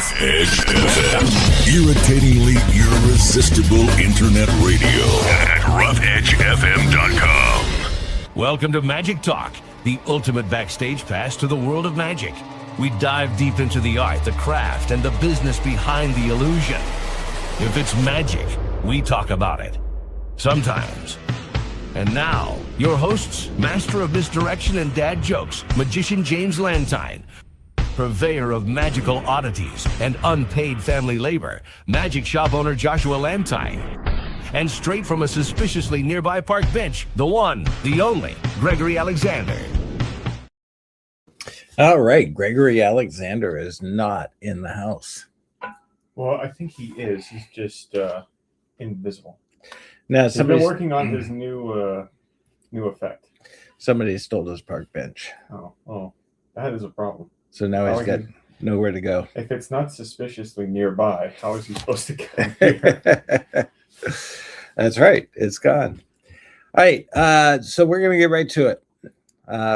Rough Edge FM. Irritatingly irresistible internet radio at roughedgefm.com. Welcome to Magic Talk, the ultimate backstage pass to the world of magic. We dive deep into the art, the craft, and the business behind the illusion. If it's magic, we talk about it. Sometimes. And now, your hosts, master of misdirection and dad jokes, magician James Lantine, purveyor of magical oddities and unpaid family labor, magic shop owner Joshua Lantine, and straight from a suspiciously nearby park bench, the one, the only, Gregory Alexander. All right, Gregory Alexander is not in the house. Well, I think he is. He's just invisible. Now, He's been working on his new effect. Somebody stole his park bench. Oh, that is a problem. So now he's got nowhere to go. If it's not suspiciously nearby, how is he supposed to come here? That's right. It's gone. All right. So we're going to get right to it.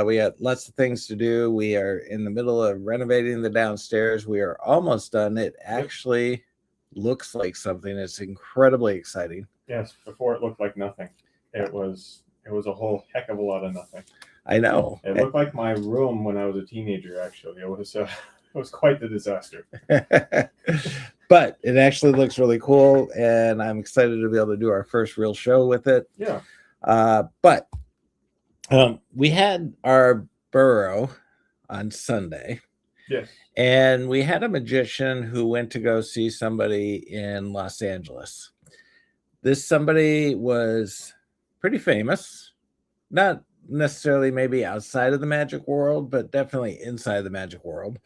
We got lots of things to do. We are in the middle of renovating the downstairs. We are almost done. It actually looks like something. It's incredibly exciting. Yes. Before it looked like nothing. It was a whole heck of a lot of nothing. I know. It looked like my room when I was a teenager, actually. It was quite the disaster. But it actually looks really cool, and I'm excited to be able to do our first real show with it. Yeah. But we had our burrow on Sunday. Yes. And we had a magician who went to go see somebody in Los Angeles. This somebody was pretty famous, not necessarily maybe outside of the magic world, but definitely inside the magic world.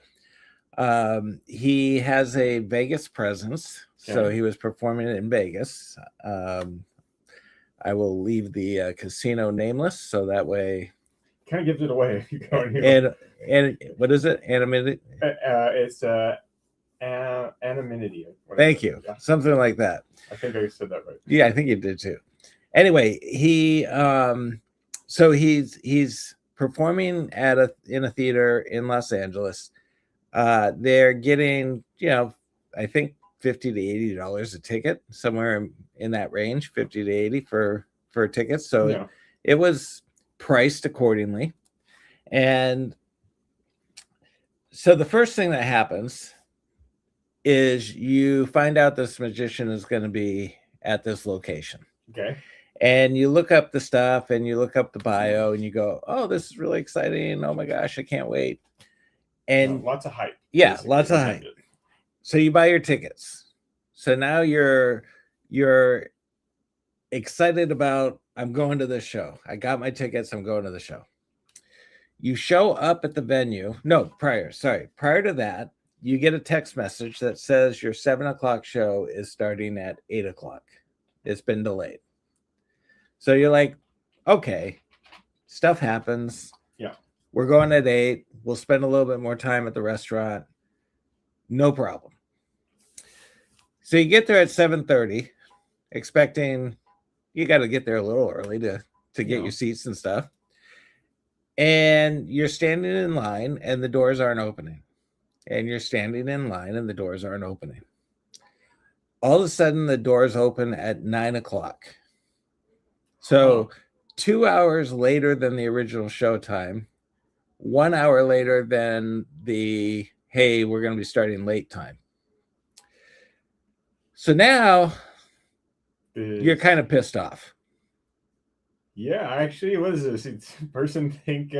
He has a Vegas presence, so he was performing in Vegas. I will leave the casino nameless, so that way. Kind of gives it away if you go in here. And what is it? Anonymity? It's anonymity. Thank you. Yeah. Something like that. I think I said that right. Yeah, I think you did too. Anyway, he so he's performing in a theater in Los Angeles. They're getting, I think $50 to $80 a ticket, somewhere in that range, 50 to 80 for tickets. So it was priced accordingly. And so the first thing that happens is you find out this magician is going to be at this location. Okay. And you look up the stuff and you look up the bio and you go, oh, this is really exciting. Oh my gosh, I can't wait. And lots of hype. Yeah, lots of hype. So you buy your tickets. So now you're excited about, I'm going to this show. I got my tickets. I'm going to the show. You show up at the venue. Prior to that, you get a text message that says your 7:00 show is starting at 8:00. It's been delayed. So you're like, okay, stuff happens. Yeah. We're going at 8. We'll spend a little bit more time at the restaurant. No problem. So you get there at 7:30, expecting you got to get there a little early to get your seats and stuff. And you're standing in line and the doors aren't opening. And you're standing in line and the doors aren't opening. All of a sudden, the doors open at 9:00. So 2 hours later than the original show time, 1 hour later than the, hey, we're going to be starting late time. So now you're kind of pissed off. Yeah, actually, what is this? Does the person think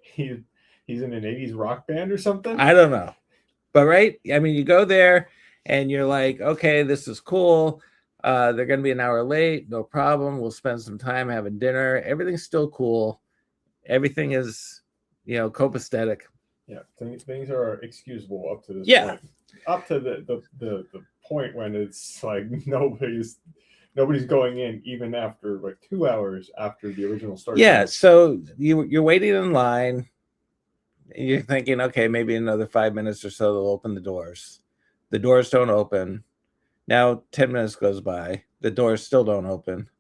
he's in an 80s rock band or something? I don't know. But right? I mean, you go there and you're like, okay, this is cool. They're going to be an hour late. No problem. We'll spend some time having dinner. Everything's still cool. Everything is, copacetic. Yeah, things are excusable up to this point. Up to the point when it's like nobody's going in even after like 2 hours after the original start. Yeah, so you're waiting in line. And you're thinking, okay, maybe another 5 minutes or so they'll open the doors. The doors don't open. Now 10 minutes goes by. The doors still don't open.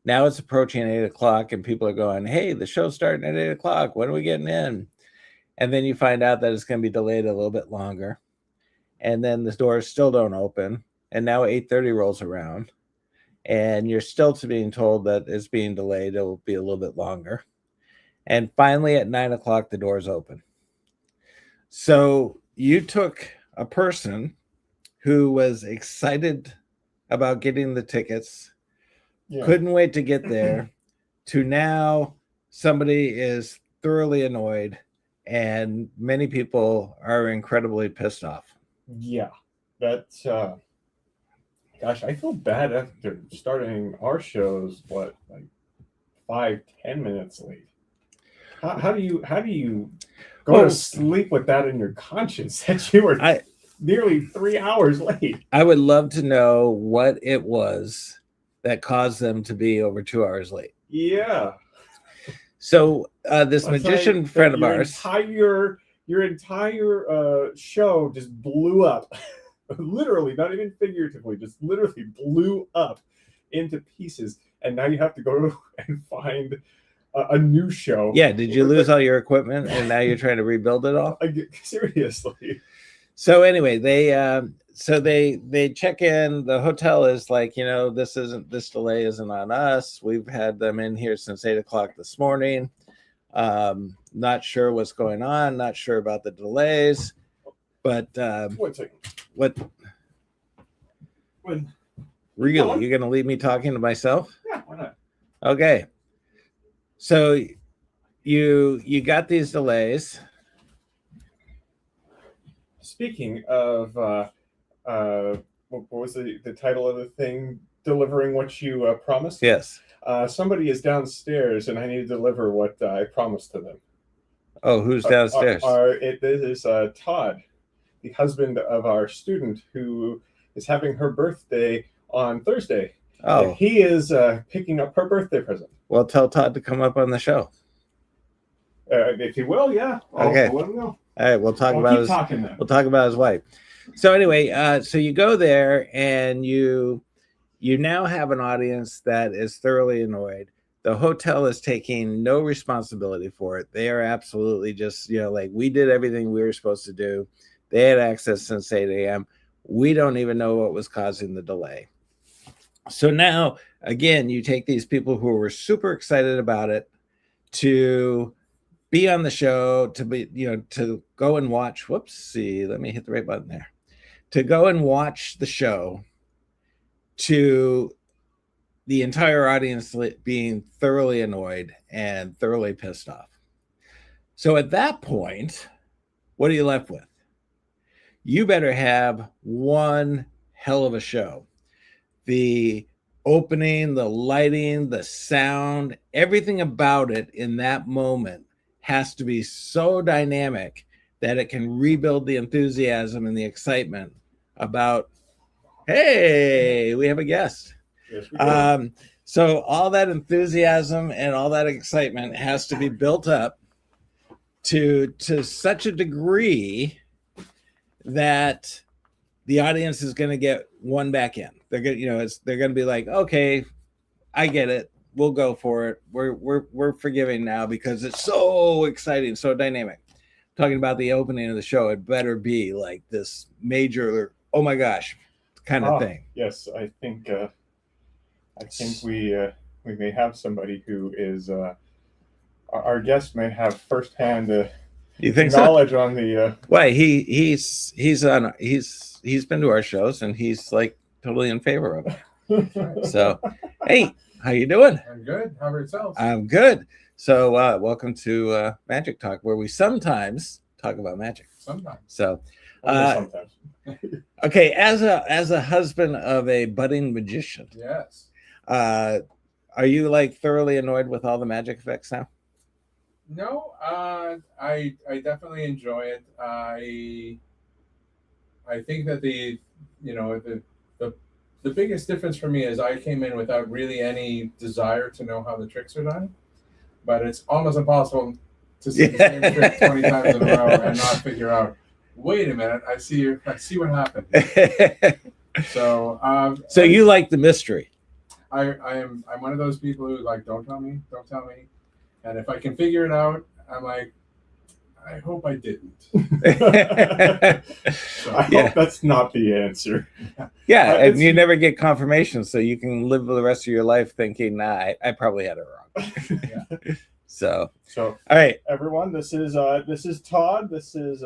Now it's approaching 8:00 and people are going, hey, the show's starting at 8:00. When are we getting in? And then you find out that it's going to be delayed a little bit longer. and then the doors still don't open, and now 8:30 rolls around, and you're still being told that it's being delayed. It will be a little bit longer. And finally at 9 o'clock, the doors open. So you took a person who was excited about getting the tickets, couldn't wait to get there, to now somebody is thoroughly annoyed, and many people are incredibly pissed off. Yeah, that's gosh, I feel bad after starting our shows. What, like 5-10 minutes late? How do you go to sleep with that in your conscience that you were nearly 3 hours late? I would love to know what it was that caused them to be over 2 hours late. Yeah. So this magician friend of ours, your entire show just blew up. Literally, not even figuratively, just literally blew up into pieces. And now you have to go and find a new show. Yeah, did you lose all your equipment and now you're trying to rebuild it all? Seriously. So anyway, they check in. The hotel is like, this delay isn't on us. We've had them in here since 8 o'clock this morning. Not sure what's going on, not sure about the delays, but 1 second. Really, you're gonna leave me talking to myself? Yeah, why not? Okay. So you got these delays. Speaking of, what was the title of the thing? Delivering what you promised? Yes. Somebody is downstairs, and I need to deliver what I promised to them. Oh, who's downstairs? It is Todd, the husband of our student, who is having her birthday on Thursday. Oh. And he is picking up her birthday present. Well, tell Todd to come up on the show. If he will, yeah. Okay. I'll let him know. All right, we'll talk about his wife. So anyway, so you go there and you now have an audience that is thoroughly annoyed. The hotel is taking no responsibility for it. They are absolutely just, like, we did everything we were supposed to do. They had access since 8 a.m. We don't even know what was causing the delay. So now, again, you take these people who were super excited about it to be on the show, to be, to go and watch. Whoopsie, let me hit the right button there. To go and watch the show, to the entire audience being thoroughly annoyed and thoroughly pissed off. So at that point, what are you left with? You better have one hell of a show. The opening, the lighting, the sound, everything about it in that moment has to be so dynamic that it can rebuild the enthusiasm and the excitement about, hey, we have a guest. Yes, we do. So all that enthusiasm and all that excitement has to be built up to such a degree that the audience is going to get one back in. They're going, they're going to be like, okay, I get it. We'll go for it. We're forgiving now because it's so exciting, so dynamic. Talking about the opening of the show, it better be like this major, oh my gosh, kind of thing. Yes, I think we may have somebody who is our guest may have firsthand you think knowledge so? On the why he's been to our shows and he's like totally in favor of it. So hey, how you doing? I'm good. How about yourself? I'm good. So welcome to Magic Talk, where we sometimes talk about magic. Sometimes. So sometimes. okay, as a husband of a budding magician, Yes. are you like thoroughly annoyed with all the magic effects now? No, I definitely enjoy it. I think that the biggest difference for me is I came in without really any desire to know how the tricks are done, but it's almost impossible to see the same trick 20 times in a row and not figure out, wait a minute, I see what happened. So you like the mystery. I'm one of those people who like, don't tell me. And if I can figure it out, I'm like, I hope I didn't. I Yeah. hope that's not the answer. Yeah, and it's- you never get confirmation, so you can live the rest of your life thinking, nah, I probably had it wrong. So, So all right. everyone, this is Todd. This is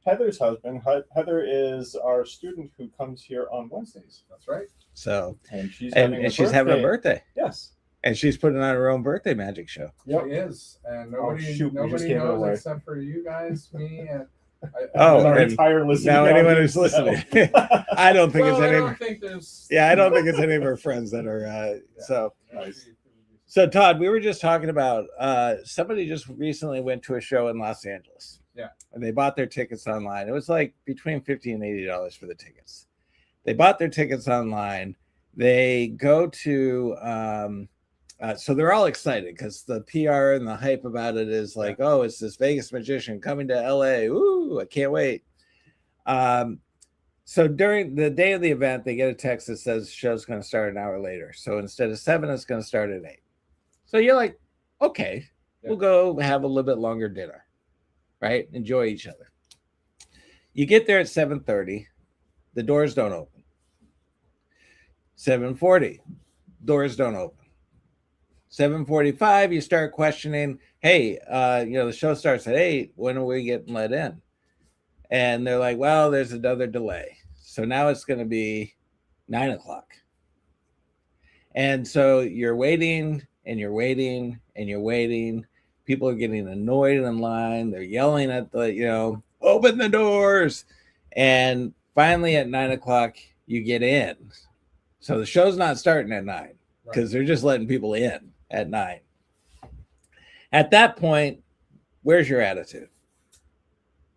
Heather's husband. Heather is our student who comes here on Wednesdays. That's right. So, And she's and she's having a birthday, Yes. and she's putting on her own birthday magic show. Yep. She is, and Oh, nobody, shoot, we just nobody gave it knows away. except for you guys, me, and Oh, And our and entire listening now anyone audience. who's listening, I don't think well, it's I any. don't think there's. Yeah, I don't think it's any of our friends that are. So, Nice. so Todd, we were just talking about somebody just recently went to a show in Los Angeles. Yeah. And they bought their tickets online. It was like between $50 and $80 for the tickets. They bought their tickets online. They go to so they're all excited because the PR and the hype about it is like, oh, it's this Vegas magician coming to LA. Ooh, I can't wait. So during the day of the event, they get a text that says the show's going to start an hour later. So instead of 7, it's going to start at 8. So you're like, okay, we'll go have a little bit longer dinner, right? Enjoy each other. You get there at 7:30, the doors don't open. 7:40, doors don't open. 7:45, you start questioning, hey, the show starts at 8. When are we getting let in? And they're like, well, there's another delay. So now it's going to be 9 o'clock. And so you're waiting and you're waiting and you're waiting. People are getting annoyed in line. They're yelling at open the doors. And finally at 9 o'clock, you get in. So the show's not starting at 9 because they're just letting people in at 9. At that point, where's your attitude?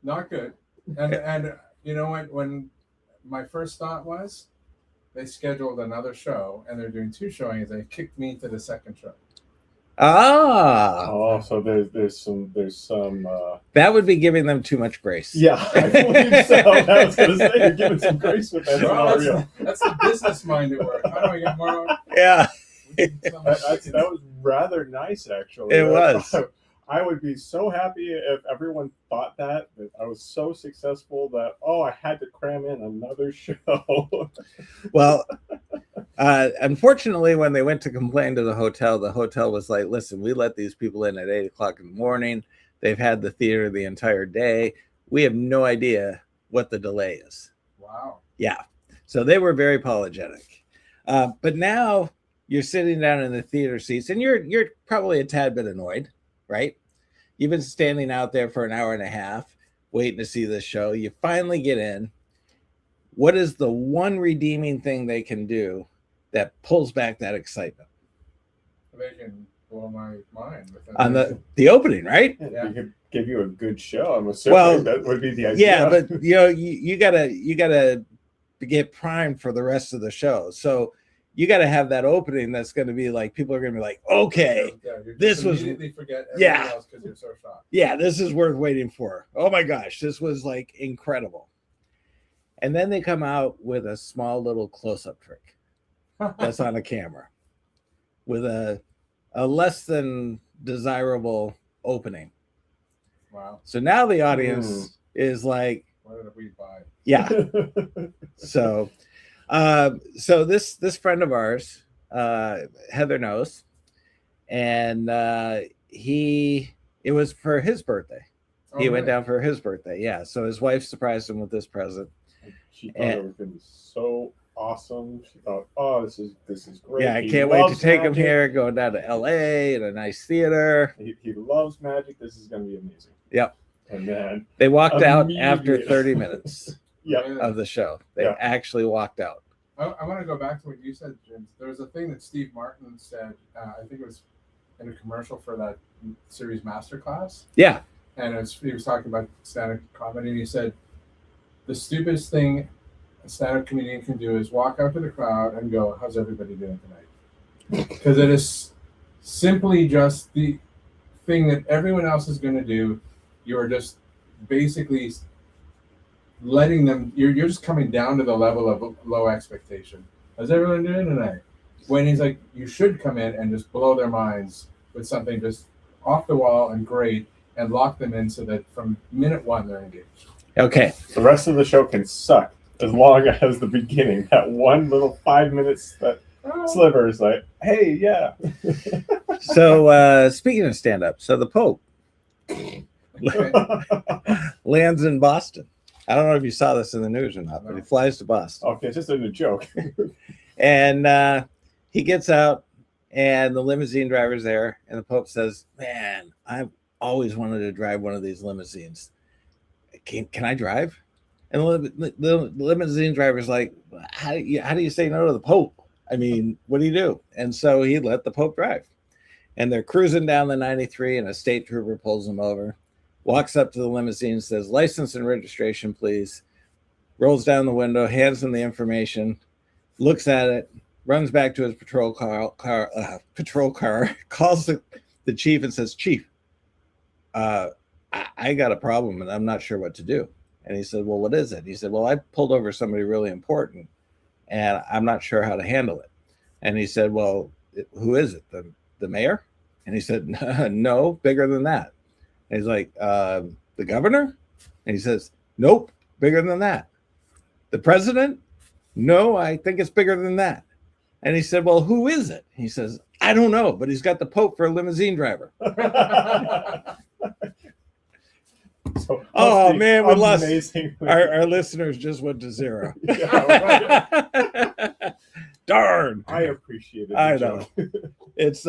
Not good. And you know what? When my first thought was, they scheduled another show and they're doing 2 showings. They kicked me to the second show. Ah, Oh, so there's some that would be giving them too much grace. yeah, I believe so. I was gonna say you're giving some grace with that Well, scenario. that's the business-minded work. How do I get more? Yeah, That was rather nice, actually. It was. I would be so happy if everyone thought that I was so successful that I had to cram in another show. well, unfortunately, when they went to complain to the hotel was like, listen, we let these people in at 8 o'clock in the morning. They've had the theater the entire day. We have no idea what the delay is. Wow. Yeah. So they were very apologetic. But now you're sitting down in the theater seats and you're probably a tad bit annoyed, right? You've been standing out there for an hour and a half waiting to see this show. You finally get in. What is the one redeeming thing they can do that pulls back that excitement? They can blow my mind with On the opening, right? Yeah. We could give you a good show. I'm assuming Well, that would be the idea. Yeah, but you gotta get primed for the rest of the show. So you gotta have that opening that's gonna be like people are gonna be like, okay, this was immediately forget yeah. else because you're so shocked. yeah, this is worth waiting for. Oh my gosh, this was like incredible. And then they come out with a small little close-up trick that's on a camera with a less than desirable opening. Wow. So now the audience is like, What did we buy? yeah. So this friend of ours, Heather knows, and it was for his birthday. He went down for his birthday. Yeah. So his wife surprised him with this present. She thought it was going to be so awesome. She thought, this is great. Yeah, I He can't wait to loves take him magic. here, going down to LA in a nice theater. He loves magic. This is going to be amazing. Yep. And then, They walked out after Immediate. 30 minutes yeah. of the show. They Yeah. actually walked out. I want to go back to what you said, Jim. There was a thing that Steve Martin said. I think it was in a commercial for that series Masterclass, Yeah. and he was talking about stand-up comedy, and he said the stupidest thing a stand-up comedian can do is walk out to the crowd and go, "How's everybody doing tonight?" Because it is simply just the thing that everyone else is going to do. You're just basically letting them. You're just coming down to the level of low expectation. How's everyone doing tonight? When he's like, you should come in and just blow their minds with something just off the wall and great, and lock them in so that from minute one they're engaged. Okay. The rest of the show can suck as long as the beginning, that one little 5 minutes that sliver is like, hey, yeah. So speaking of stand-up, so the Pope lands in Boston. I don't know if you saw this in the news or not, but he flies to Boston. Okay, it's just a joke. And he gets out, and the limousine driver's there, and the Pope says, man, I've always wanted to drive one of these limousines. Can I drive? And the limousine driver's like, how do you say no to the Pope? I mean, what do you do? And so he let the Pope drive. And they're cruising down the 93, and a state trooper pulls them over, walks up to the limousine, says, license and registration, please. Rolls down the window, hands him the information, looks at it, runs back to his patrol car, calls the chief and says, Chief, I got a problem and I'm not sure what to do. And he said, well, what is it? He said, well, I pulled over somebody really important and I'm not sure how to handle it. And he said, well, who is it? The mayor? And he said, no, bigger than that. And he's like, the governor? And he says, nope, bigger than that. The president? No, I think it's bigger than that. And he said, well, who is it? He says, I don't know, but he's got the Pope for a limousine driver. So, oh, man, we lost. Amazing. Our listeners just went to zero. Yeah, right. Darn. I appreciate it. I know. It's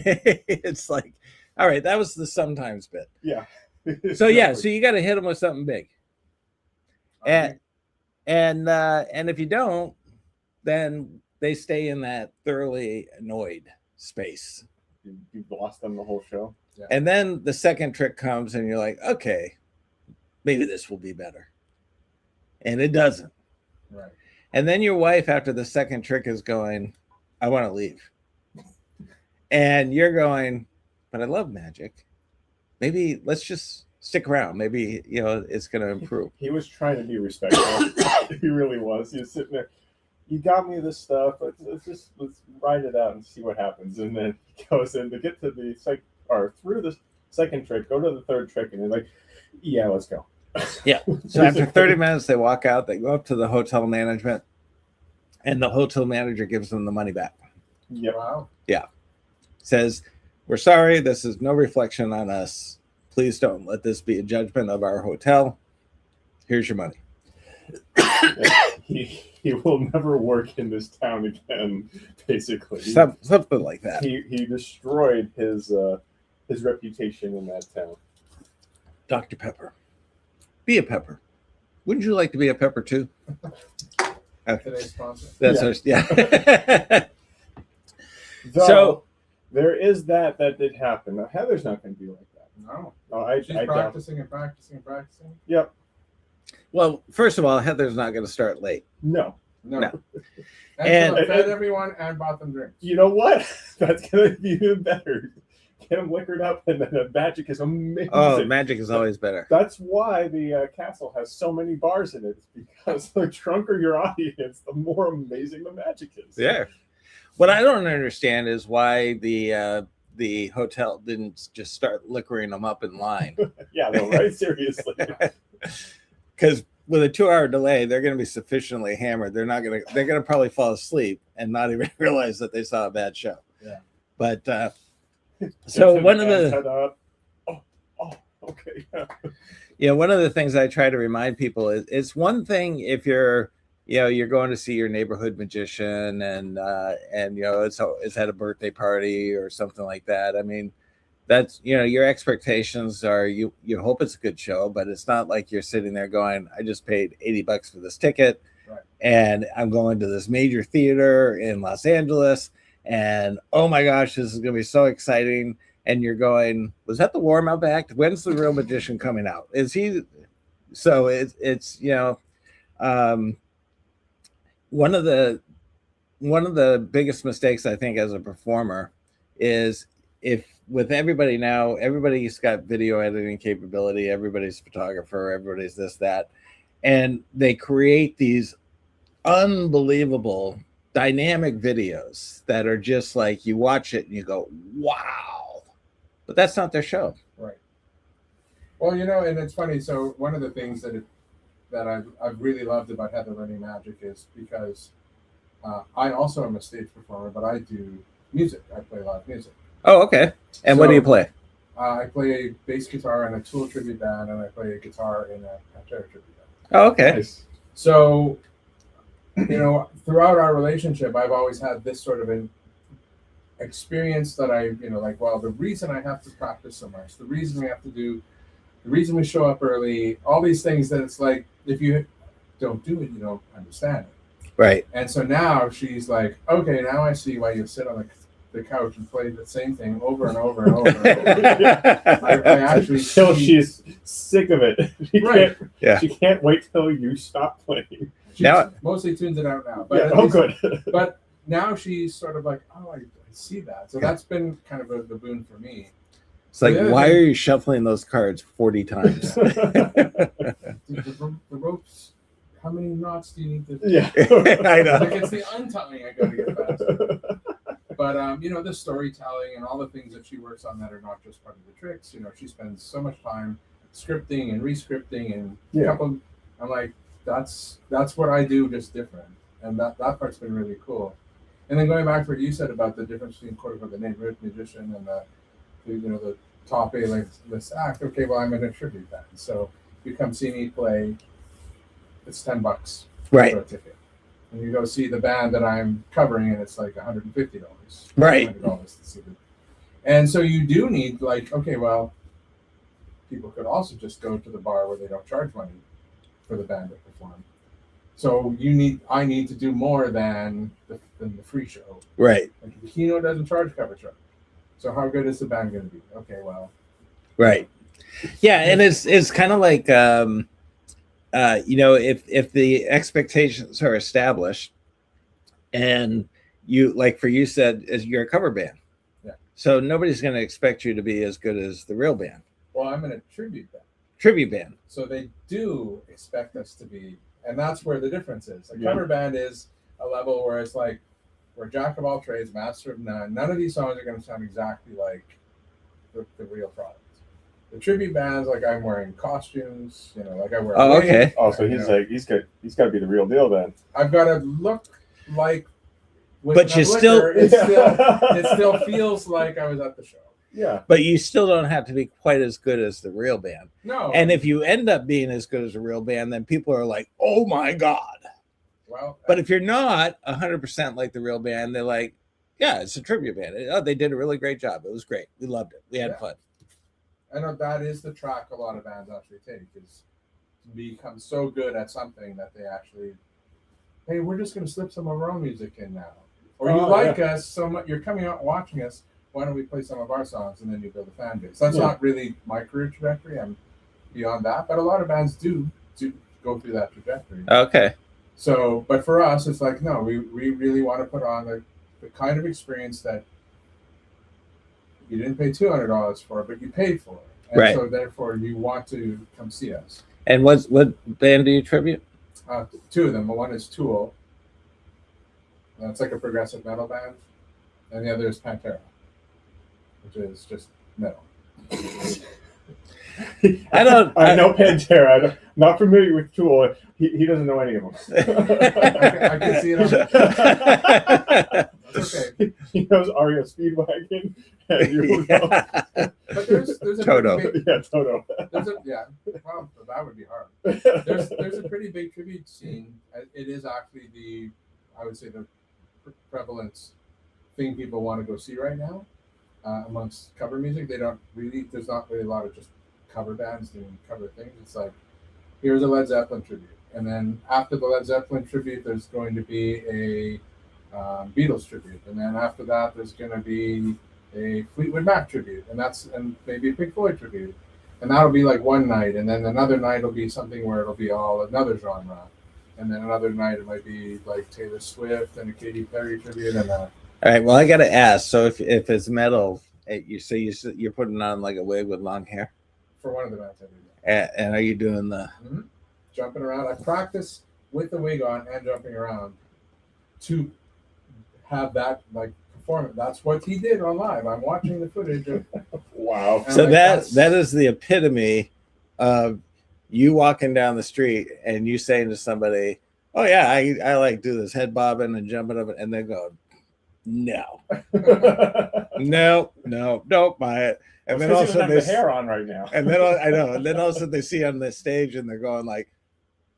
it's like, all right, that was the sometimes bit. Yeah. So yeah, so you got to hit them with something big. Okay. And if you don't, then they stay in that thoroughly annoyed space. You've lost them the whole show. Yeah. And then the second trick comes and you're like, okay, maybe this will be better. And it doesn't. Right. And then your wife, after the second trick, is going, I want to leave. And you're going, but I love magic. Maybe let's just stick around. Maybe, it's going to improve. He was trying to be respectful. He really was. He was sitting there. You got me this stuff. Let's ride it out and see what happens. And then he goes in to get to the through the second trick, go to the third trick, and he's like, yeah, let's go. Yeah. So after 30 minutes, they walk out. They go up to the hotel management, and the hotel manager gives them the money back. Yep. Wow. Yeah. Says, we're sorry. This is no reflection on us. Please don't let this be a judgment of our hotel. Here's your money. He will never work in this town again, basically. Something like that. He destroyed his reputation in that town. Dr. Pepper. Be a pepper. Wouldn't you like to be a pepper too? Today's sponsor. That's Yeah. yeah. So there is that did happen. Now Heather's not going to be like that. No. She's She's practicing and practicing and practicing. Yep. Well, first of all, Heather's not going to start late. No. No. And- And so fed everyone and bought them drinks. You know what? That's going to be even better. Get them liquored up, and then the magic is amazing. Oh, magic is always better. That's why the castle has so many bars in it. It's because the drunker your audience, the more amazing the magic is. Yeah. What I don't understand is why the hotel didn't just start liquoring them up in line. Yeah, no, right? Seriously. Because with a 2-hour delay, they're going to be sufficiently hammered. They're going to probably fall asleep and not even realize that they saw a bad show. Yeah. But so one of the okay. one of the things I try to remind people is it's one thing if you're going to see your neighborhood magician and it's at a birthday party or something like that. I mean, that's your expectations are you hope it's a good show, but it's not like you're sitting there going, I just paid $80 for this ticket, right, and I'm going to this major theater in Los Angeles, and oh my gosh, this is going to be so exciting. And you're going, was that the warm-up act? When's the real magician coming out? Is he? So it's one of the biggest mistakes I think as a performer is if with everybody now, everybody's got video editing capability, everybody's a photographer, everybody's this, that, and they create these unbelievable dynamic videos that are just like you watch it and you go, wow. but that's not their show. Right. Well, you know, and it's funny. So one of the things that I've really loved about Heather Learning Magic is because I also am a stage performer, but I do music. I play live music. Oh, okay. And what do you play? I play bass guitar in a Tool tribute band, and I play guitar in a Pantera tribute band. Oh, okay. Nice. So, you know, throughout our relationship, I've always had this sort of an experience that I, you know, like, well, the reason I have to practice so much, the reason we show up early, all these things that it's like, if you don't do it, you don't understand it. Right. And so now she's like, okay, now I see why you sit on the couch and play the same thing over and over and over. And over. I actually Till she's sick of it. Right. She can't wait till you stop playing. She Now- mostly tunes it out now. But Yeah, at oh, least- good. But now she's sort of like, oh, I see that. So that's been kind of the boon for me. It's like, The other why thing- are you shuffling those cards 40 times? The ropes, how many knots do you need to? Yeah. I know. Like it's the untying I got to get past. But you know, the storytelling and all the things that she works on that are not just part of the tricks. You know, she spends so much time scripting and re-scripting and Yeah. couple. I'm like, that's what I do, just different, and that part's been really cool. And then going back to what you said about the difference between quote unquote the neighborhood musician and the you know the top A list act. Okay, well I'm in a tribute band, so you come see me play. It's $10 Right. for a ticket. And you go see the band that I'm covering, and it's like $150. Right. $100 to see them. And so you do need like, okay, well, people could also just go to the bar where they don't charge money for the band to perform. So I need to do more than the free show. Right. Like the Kino doesn't charge cover charge. So how good is the band going to be? Okay, well, Right. Yeah, and it's kind of like you know, if the expectations are established, and you like for you said as you're a cover band, Yeah. So nobody's going to expect you to be as good as the real band, well, I'm in a tribute band. tribute band. So they do expect us to be, and that's where the difference is. A Yeah. cover band is a level where it's like we're jack of all trades, master of none. None of these songs are going to sound exactly like the real product. The tribute bands, like I'm wearing costumes, you know, like I wear. Oh, a wig, okay. Oh, so you he's know. like he's got to be the real deal then. I've got to look like. with But you enough still- liquor, it still feels like I was at the show. Yeah. But you still don't have to be quite as good as the real band. No, And if you end up being as good as a real band, then people are like, "Oh my god!" well, But if you're not 100% like the real band, they're like, "Yeah, it's a tribute band. Oh, they did a really great job. It was great. We loved it. We had Yeah. fun." I know that is the track a lot of bands actually take is to become so good at something that they actually, hey, we're just going to slip some of our own music in now. Or you Oh, like us so much, you're coming out watching us, why don't we play some of our songs and then you build a fan base. That's Yeah. not really my career trajectory. I'm beyond that. But a lot of bands do go through that trajectory. Okay. So, but for us, it's like, no, we really want to put on the kind of experience that you didn't pay $200 for, but you paid for it. And Right. so therefore you want to come see us. And what band do you tribute? Two of them. One is Tool. That's like a progressive metal band. And the other is Pantera, which is just metal. I don't- I know Pantera. I'm not familiar with Tool. He doesn't know any of them. I can see it on That's okay. He knows Aria Speedwagon. And you know. But there's a Toto. pretty big, Yeah, Toto. yeah. Well, that would be hard. There's a pretty big tribute scene. It is actually I would say the prevalent thing people want to go see right now amongst cover music. There's not really a lot of just cover bands doing cover things. It's like, here's a Led Zeppelin tribute. And then after the Led Zeppelin tribute, there's going to be a Beatles tribute. And then after that, there's going to be a Fleetwood Mac tribute. And maybe a Pink Floyd tribute. And that'll be like one night. And then another night will be something where it'll be all another genre. And then another night it might be like Taylor Swift and a Katy Perry tribute. And All right. Well, I got to ask. So if it's metal, you're putting on like a wig with long hair, for one of the bands I do that. and are you doing the? Jumping around. I practice with the wig on and jumping around to have that like perform it. That's what he did on live. I'm watching the footage of Wow. So like, that is the epitome of you walking down the street and you saying to somebody, "Oh yeah, I like do this head bobbing and jumping up," and they go, "No, don't buy it." And then Well, also have they the hair on right now. and then I know, and then also they see on the stage and they're going like,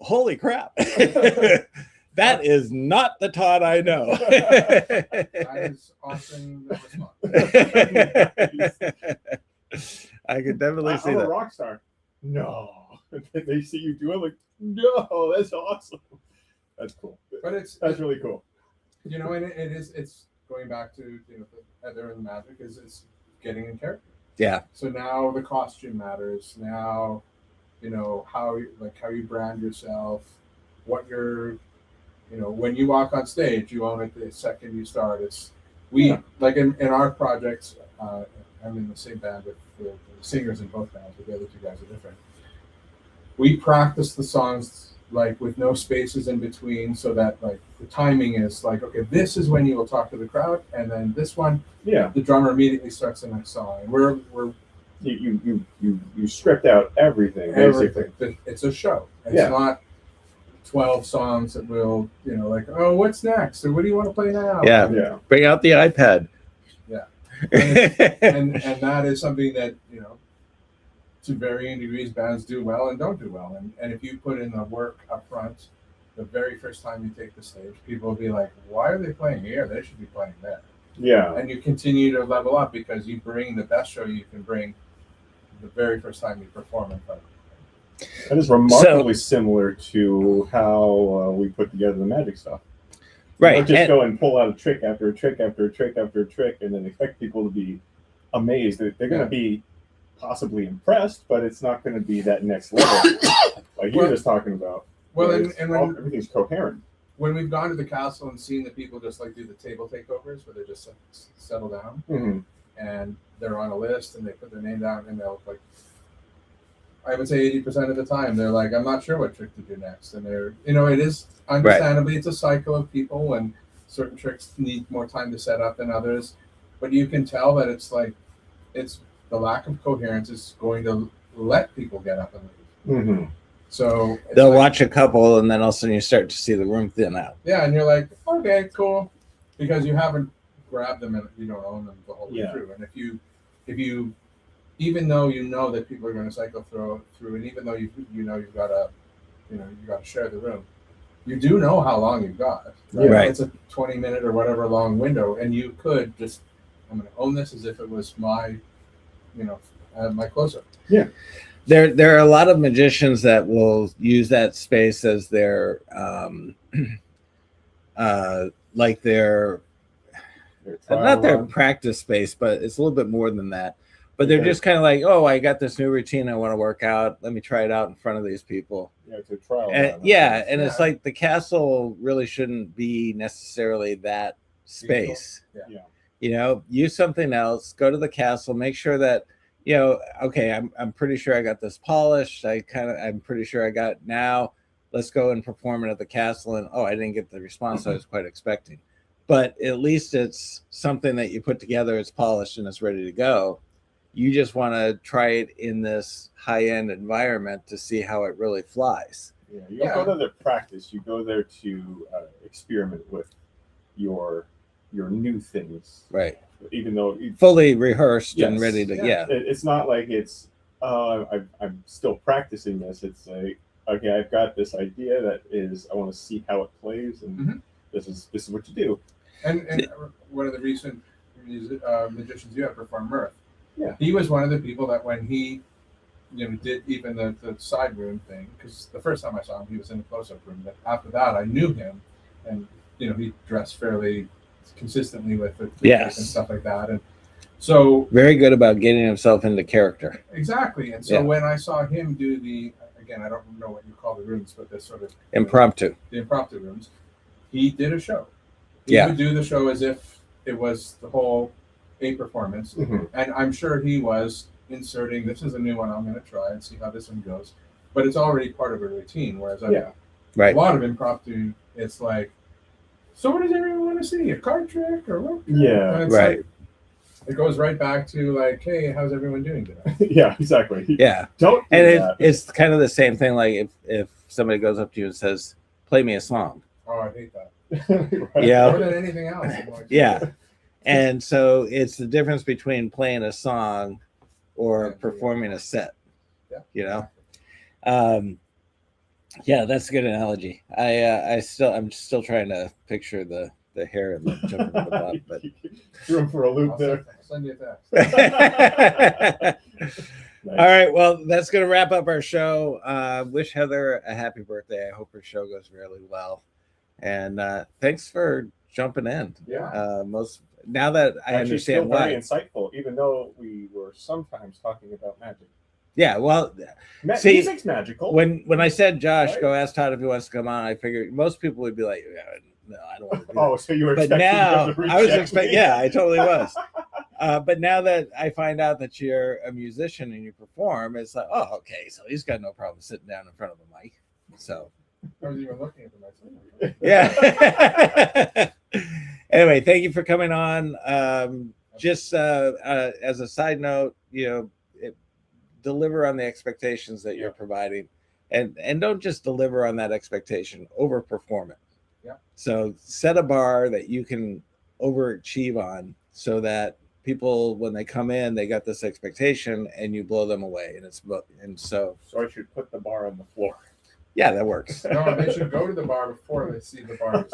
"Holy crap, that is not the Todd I know." that is often the response. I could definitely see I'm a that. rock star. No. They see you do it like, no, that's awesome. That's cool. But it's Really cool. you know, and it's going back to, you know, the Heather and the magic is it's getting in character. Yeah, So now the costume matters. Now, you know, how you brand yourself, what you're, you know, when you walk on stage, you own it the second you start. It's like in our projects, I'm in the same band with the singers in both bands, but the other two guys are different. We practice the songs like with no spaces in between, so that like the timing is like, okay, this is when you will talk to the crowd, and then this one, Yeah. the drummer immediately starts the next song. And we're You stripped out everything, basically. everything. It's a show. It's Yeah. not 12 songs that will, you know, like, oh, what's next, or what do you want to play now? Yeah. Yeah. bring out the iPad. Yeah. Yeah. and that is something that, you know, to varying degrees, bands do well and don't do well. And if you put in the work up front, the very first time you take the stage, people will be like, why are they playing here? They should be playing there. Yeah. And you continue to level up because you bring the best show you can bring the very first time you perform in front of them. That is remarkably similar to how we put together the magic stuff. Right. Not just and- go and pull out a trick after a trick after a trick after a trick, and then expect people to be amazed. They're going to be possibly impressed, but it's not going to be that next level like you were just talking about. Well, Where and it's when, everything's coherent. when we've gone to the castle and seen the people just like do the table takeovers where they just settle down Mm-hmm. and they're on a list and they put their name down and they'll like, I would say 80% of the time they're like, I'm not sure what trick to do next. And they're, you know, it is understandably it's a cycle of people and certain tricks need more time to set up than others, but you can tell that it's like, it's the lack of coherence is going to let people get up and leave. Mm-hmm. So it's They'll like, watch a couple, and then all of a sudden you start to see the room thin out. yeah, and you're like, okay, cool, because you haven't grabbed them and you don't own them the whole way Yeah. through. And if you, even though you know that people are going to cycle through, and even though you know you've got to, you know, you got to share the room, you do know how long you've got. Right. It's a 20-minute or whatever long window, and you could just, I'm going to own this as if it was my, you know, my close-up. There are a lot of magicians that will use that space as their like their not their practice space, but it's a little bit more than that. But they're Okay. just kind of like, oh, I got this new routine I want to work out. Let me try it out in front of these people. Yeah, it's a trial. And run. yeah, and it's Yeah. like the castle really shouldn't be necessarily that space. Yeah. You know, use something else. Go to the castle. Make sure that, you know, okay, I'm pretty sure I got this polished. I'm pretty sure I got now. Let's go and perform it at the castle. And I didn't get the response I was quite expecting. But at least it's something that you put together. It's polished and it's ready to go. You just want to try it in this high-end environment to see how it really flies. Yeah, you don't go there to practice. You go there to experiment with your new things. Right. Even though Fully rehearsed and Yes. ready to, Yeah. it's not like it's I'm still practicing this. It's like, okay, I've got this idea that is I want to see how it plays, and Mhm. this is what you do. And one of the recent magicians you have performed, Mirth. Yeah. He was one of the people that when he, you know, did even the side room thing, because the first time I saw him, he was in the close-up room. But after that, I knew him, and you know, he dressed fairly consistently with the Yes. and stuff like that. And so very good about getting himself into character. exactly. And so Yeah. when I saw him do again, I don't know what you call the rooms, but this sort of Impromptu. the impromptu rooms, he did a show. He Yeah. would do the show as if it was the whole a performance. Mhm. And I'm sure he was inserting, this is a new one I'm going to try and see how this one goes. But it's already part of a routine. Whereas Yeah. Right. a lot of impromptu, it's like, so what does everyone want want to see? A card trick or what? Yeah. And it's Right. like, it goes right back to like, hey, how's everyone doing today? Yeah, exactly. Yeah. Don't do And that. it's kind of the same thing. Like if somebody goes up to you and says, "Play me a song," Oh, I hate that. Right. Yeah. More than anything else. I'm like, yeah. And so it's the difference between playing a song or performing a set. Yeah. You know. Yeah, that's a good analogy. I'm still trying to picture the hair and the jumping to the bottom, but Threw him for a loop I'll there. send you a text. Nice. all right, well, that's going to wrap up our show. Wish Heather a happy birthday. I hope her show goes really well. And thanks for jumping in. Yeah. Now that I Actually, still understand very why. insightful, even though we were sometimes talking about magic. Yeah, well, See, Music's magical. when I said Josh, Right. go ask Todd if he wants to come on, I figured most people would be like, no, I don't want to do that. Oh, so you were But expecting now them to I was reject expecting, me? yeah, I totally was. But now that I find out that you're a musician and you perform, it's like, oh, okay, so he's got no problem sitting down in front of a mic. So, I was even looking at the myself. yeah. Anyway, thank you for coming on. Just as a side note, deliver on the expectations that you're providing, and don't just deliver on that expectation, overperform it. Yeah. So set a bar that you can overachieve on, so that people, when they come in, they got this expectation, and you blow them away. And so So I should put the bar on the floor. yeah, that works. No, they should go to the bar before they see the bar.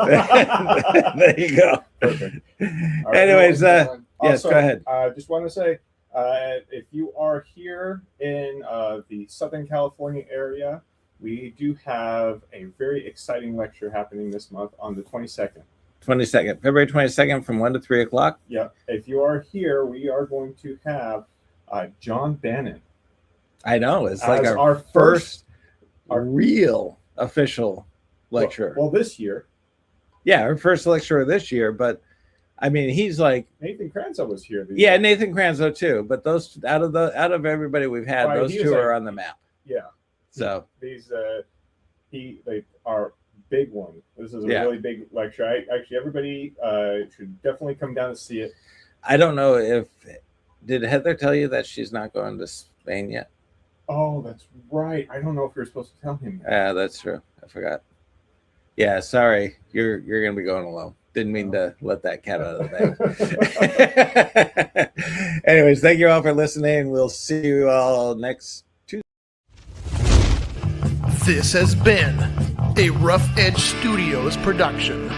There you go. Perfect. All right. Anyways, yes, Also, go ahead. I just want to say, if you are here in the Southern California area, we do have a very exciting lecture happening this month on the 22nd. February 22nd from 1 to 3 o'clock. Yeah. If you are here, we are going to have John Bannon. I know, it's like as our first real official lecture. Well, this year, Yeah, our first lecturer this year, but I mean, he's like, Nathan Kranzo was here. yeah, Nathan Kranzo too. But those out of everybody we've had, Right, those he was two like- are on the map. Yeah. So These they are big one. This is a Yeah. really big lecture. Everybody should definitely come down and see it. I don't know did Heather tell you that she's not going to Spain yet? Oh, that's right. I don't know if you're supposed to tell him that. Yeah, that's true. I forgot. Yeah, sorry. You're gonna be going alone. Didn't mean to let that cat out of the bag. Anyways, thank you all for listening. We'll see you all next Tuesday. This has been a Rough Edge Studios production.